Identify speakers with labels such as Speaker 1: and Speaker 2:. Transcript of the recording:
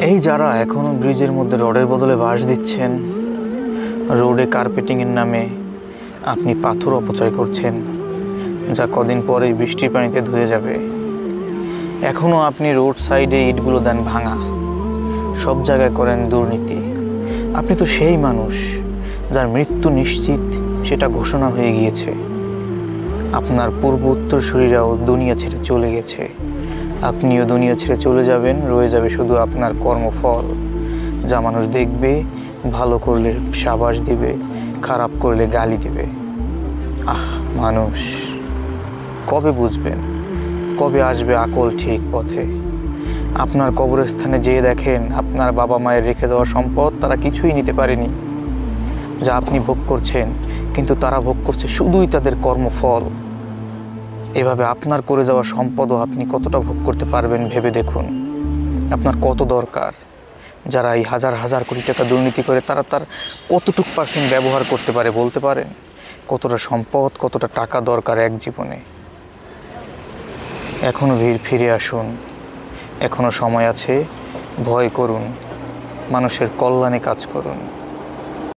Speaker 1: এই যারা এখনও ব্রিজের মধ্যে রডের বদলে বাঁশ দিচ্ছেন, রোডে কার্পেটিংয়ের নামে আপনি পাথর অপচয় করছেন, যা কদিন পরেই বৃষ্টির পানিতে ধুয়ে যাবে। এখনও আপনি রোড সাইডে ইটগুলো দেন ভাঙা, সব জায়গায় করেন দুর্নীতি। আপনি তো সেই মানুষ যার মৃত্যু নিশ্চিত, সেটা ঘোষণা হয়ে গিয়েছে। আপনার পূর্ব উত্তরসূরিরাও দুনিয়া ছেড়ে চলে গেছে, আপনিও দুনিয়া ছেড়ে চলে যাবেন। রয়ে যাবে শুধু আপনার কর্মফল, যা মানুষ দেখবে, ভালো করলে শাবাশ দিবে, খারাপ করলে গালি দিবে। মানুষ কবে বুঝবেন? কবে আসবে আকল ঠিক পথে? আপনার কবরস্থানে যেয়ে দেখেন আপনার বাবা মায়ের রেখে দেওয়া সম্পদ তারা কিছুই নিতে পারেনি, যা আপনি ভোগ করছেন, কিন্তু তারা ভোগ করছে শুধুই তাদের কর্মফল। এভাবে আপনার করে যাওয়া সম্পদও আপনি কতটা ভোগ করতে পারবেন ভেবে দেখুন। আপনার কত দরকার? যারা এই হাজার হাজার কোটি টাকা দুর্নীতি করে তারা তার কতটুক % ব্যবহার করতে পারে বলতে পারেন? কতটা সম্পদ, কতটা টাকা দরকার এক জীবনে? এখনও ফিরে আসুন, এখনও সময় আছে। ভয় করুন, মানুষের কল্যাণে কাজ করুন।